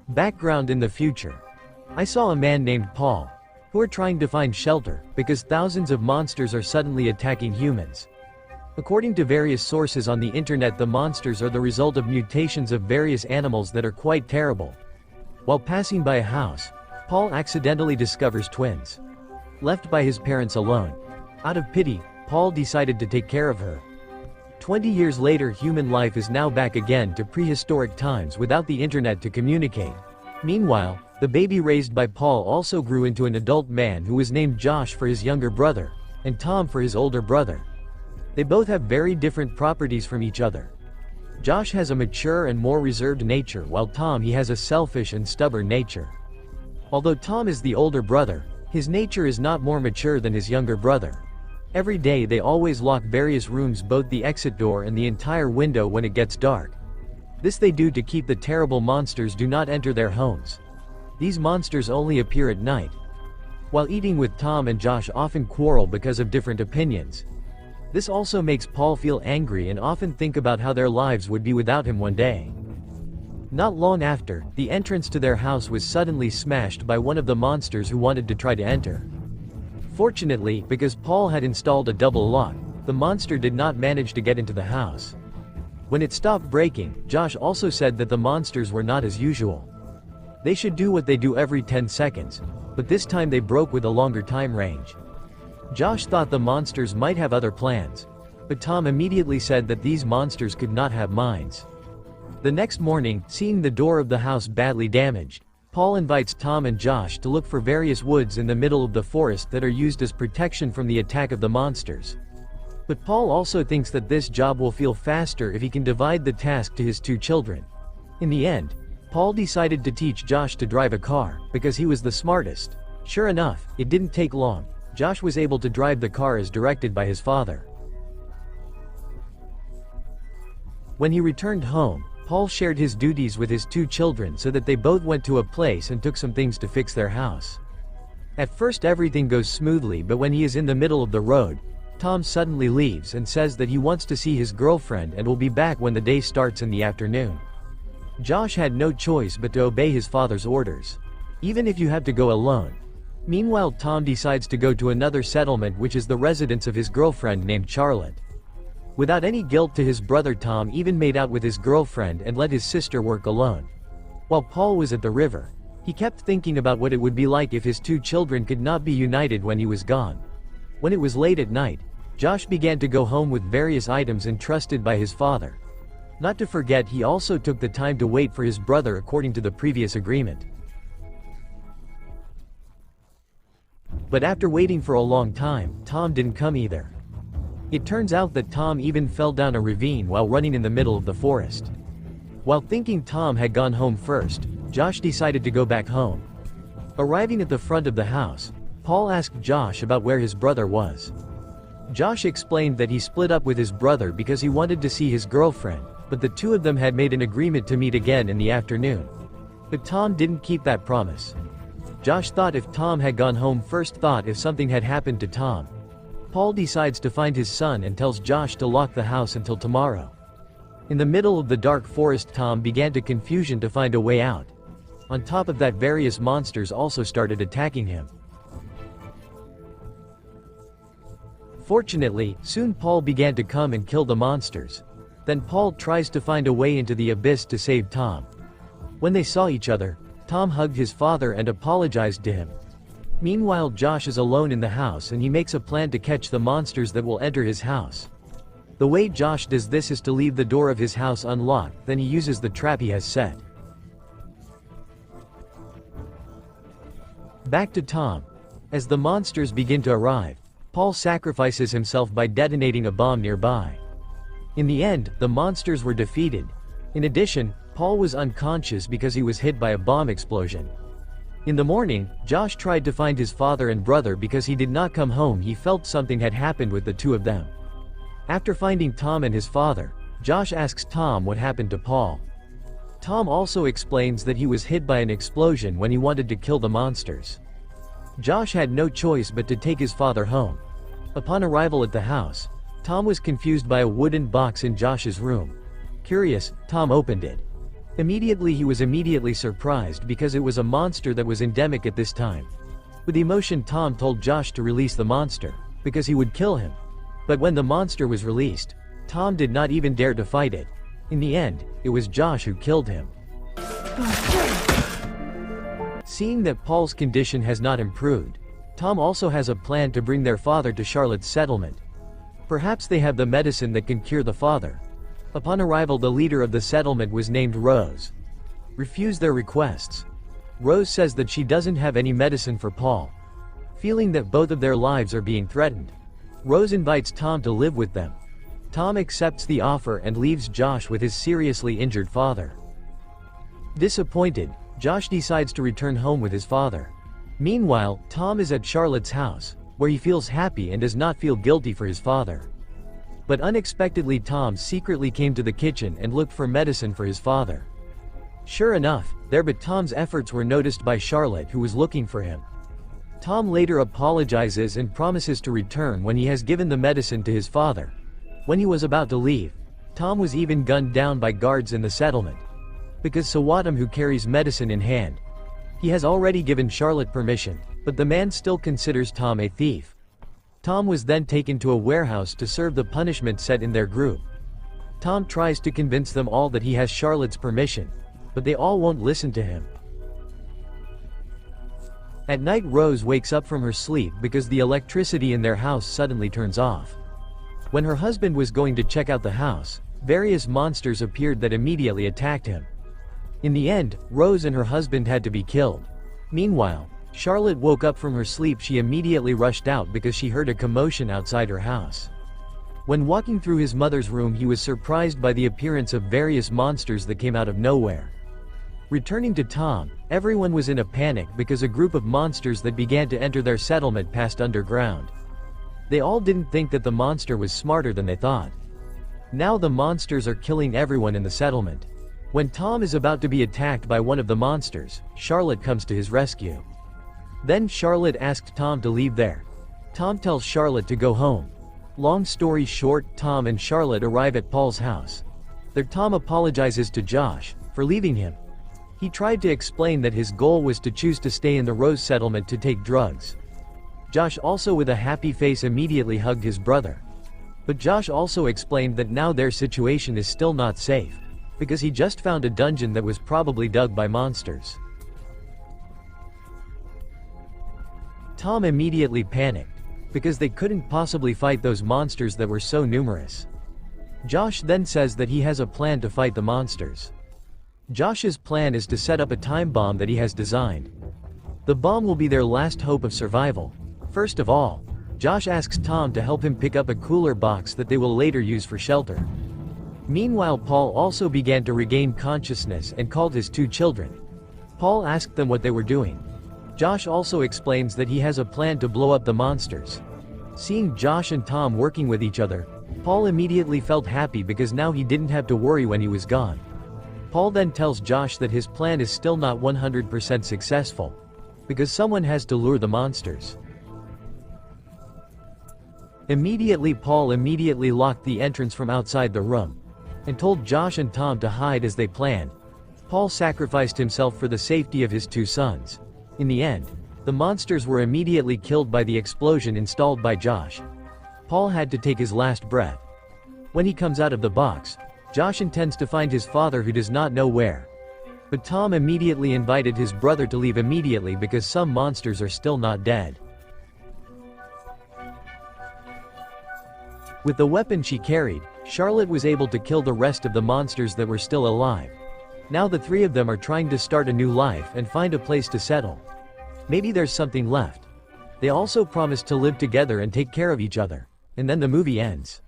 Background: in the future, I saw a man named Paul, who are trying to find shelter, because thousands of monsters are suddenly attacking humans. According to various sources on the internet, the monsters are the result of mutations of various animals that are quite terrible. While passing by a house, Paul accidentally discovers twins. Left by his parents alone, out of pity, Paul decided to take care of her. 20 years later, human life is now back again to prehistoric times without the internet to communicate. Meanwhile, the baby raised by Paul also grew into an adult man who was named Josh for his younger brother, and Tom for his older brother. They both have very different properties from each other. Josh has a mature and more reserved nature, while Tom has a selfish and stubborn nature. Although Tom is the older brother, his nature is not more mature than his younger brother. Every day they always lock various rooms, both the exit door and the entire window when it gets dark. This they do to keep the terrible monsters do not enter their homes. These monsters only appear at night. While eating with Tom and Josh often quarrel because of different opinions. This also makes Paul feel angry and often think about how their lives would be without him one day. Not long after, the entrance to their house was suddenly smashed by one of the monsters who wanted to try to enter. Fortunately, because Paul had installed a double lock, the monster did not manage to get into the house. When it stopped breaking, Josh also said that the monsters were not as usual. They should do what they do every 10 seconds, but this time they broke with a longer time range. Josh thought the monsters might have other plans, but Tom immediately said that these monsters could not have minds. The next morning, seeing the door of the house badly damaged, Paul invites Tom and Josh to look for various woods in the middle of the forest that are used as protection from the attack of the monsters. But Paul also thinks that this job will feel faster if he can divide the task to his two children. In the end, Paul decided to teach Josh to drive a car, because he was the smartest. Sure enough, it didn't take long. Josh was able to drive the car as directed by his father. When he returned home, Paul shared his duties with his two children so that they both went to a place and took some things to fix their house. At first everything goes smoothly, but when he is in the middle of the road, Tom suddenly leaves and says that he wants to see his girlfriend and will be back when the day starts in the afternoon. Josh had no choice but to obey his father's orders, even if you have to go alone. Meanwhile, Tom decides to go to another settlement, which is the residence of his girlfriend named Charlotte. Without any guilt to his brother, Tom even made out with his girlfriend and let his sister work alone. While Paul was at the river, he kept thinking about what it would be like if his two children could not be united when he was gone. When it was late at night, Josh began to go home with various items entrusted by his father. Not to forget, he also took the time to wait for his brother according to the previous agreement. But after waiting for a long time, Tom didn't come either. It turns out that Tom even fell down a ravine while running in the middle of the forest. While thinking Tom had gone home first, Josh decided to go back home. Arriving at the front of the house, Paul asked Josh about where his brother was. Josh explained that he split up with his brother because he wanted to see his girlfriend, but the two of them had made an agreement to meet again in the afternoon. But Tom didn't keep that promise. Josh thought if Tom had gone home first, thought if something had happened to Tom. Paul decides to find his son and tells Josh to lock the house until tomorrow. In the middle of the dark forest, Tom began to confusion to find a way out. On top of that, various monsters also started attacking him. Fortunately, soon Paul began to come and kill the monsters. Then Paul tries to find a way into the abyss to save Tom. When they saw each other, Tom hugged his father and apologized to him. Meanwhile, Josh is alone in the house and he makes a plan to catch the monsters that will enter his house. The way Josh does this is to leave the door of his house unlocked, then he uses the trap he has set. Back to Tom. As the monsters begin to arrive, Paul sacrifices himself by detonating a bomb nearby. In the end, the monsters were defeated. In addition, Paul was unconscious because he was hit by a bomb explosion. In the morning, Josh tried to find his father and brother because he did not come home. He felt something had happened with the two of them. After finding Tom and his father, Josh asks Tom what happened to Paul. Tom also explains that he was hit by an explosion when he wanted to kill the monsters. Josh had no choice but to take his father home. Upon arrival at the house, Tom was confused by a wooden box in Josh's room. Curious, Tom opened it. Immediately he was immediately surprised because it was a monster that was endemic at this time. With emotion, Tom told Josh to release the monster, because he would kill him. But when the monster was released, Tom did not even dare to fight it. In the end, it was Josh who killed him. Seeing that Paul's condition has not improved, Tom also has a plan to bring their father to Charlotte's settlement. Perhaps they have the medicine that can cure the father. Upon arrival, the leader of the settlement was named Rose. Refused their requests. Rose says that she doesn't have any medicine for Paul. Feeling that both of their lives are being threatened, Rose invites Tom to live with them. Tom accepts the offer and leaves Josh with his seriously injured father. Disappointed, Josh decides to return home with his father. Meanwhile, Tom is at Charlotte's house, where he feels happy and does not feel guilty for his father. But unexpectedly, Tom secretly came to the kitchen and looked for medicine for his father. Sure enough, but Tom's efforts were noticed by Charlotte, who was looking for him. Tom later apologizes and promises to return when he has given the medicine to his father. When he was about to leave, Tom was even gunned down by guards in the settlement. Because Sawatam, who carries medicine in hand, he has already given Charlotte permission, but the man still considers Tom a thief. Tom was then taken to a warehouse to serve the punishment set in their group. Tom tries to convince them all that he has Charlotte's permission, but they all won't listen to him. At night, Rose wakes up from her sleep because the electricity in their house suddenly turns off. When her husband was going to check out the house, various monsters appeared that immediately attacked him. In the end, Rose and her husband had to be killed. Meanwhile, Charlotte woke up from her sleep. She immediately rushed out because she heard a commotion outside her house. When walking through his mother's room, he was surprised by the appearance of various monsters that came out of nowhere. Returning to Tom, everyone was in a panic because a group of monsters that began to enter their settlement passed underground. They all didn't think that the monster was smarter than they thought. Now the monsters are killing everyone in the settlement. When Tom is about to be attacked by one of the monsters, Charlotte comes to his rescue. Then Charlotte asked Tom to leave there. Tom tells Charlotte to go home. Long story short, Tom and Charlotte arrive at Paul's house. There, Tom apologizes to Josh for leaving him. He tried to explain that his goal was to choose to stay in the Rose settlement to take drugs. Josh, also with a happy face, immediately hugged his brother. But Josh also explained that now their situation is still not safe, because he just found a dungeon that was probably dug by monsters. Tom immediately panicked, because they couldn't possibly fight those monsters that were so numerous. Josh then says that he has a plan to fight the monsters. Josh's plan is to set up a time bomb that he has designed. The bomb will be their last hope of survival. First of all, Josh asks Tom to help him pick up a cooler box that they will later use for shelter. Meanwhile, Paul also began to regain consciousness and called his two children. Paul asked them what they were doing. Josh also explains that he has a plan to blow up the monsters. Seeing Josh and Tom working with each other, Paul immediately felt happy because now he didn't have to worry when he was gone. Paul then tells Josh that his plan is still not 100% successful, because someone has to lure the monsters. Immediately, Paul immediately locked the entrance from outside the room, and told Josh and Tom to hide as they planned. Paul sacrificed himself for the safety of his two sons. In the end, the monsters were immediately killed by the explosion installed by Josh. Paul had to take his last breath. When he comes out of the box, Josh intends to find his father, who does not know where. But Tom immediately invited his brother to leave immediately because some monsters are still not dead. With the weapon she carried, Charlotte was able to kill the rest of the monsters that were still alive. Now the three of them are trying to start a new life and find a place to settle. Maybe there's something left. They also promise to live together and take care of each other. And then the movie ends.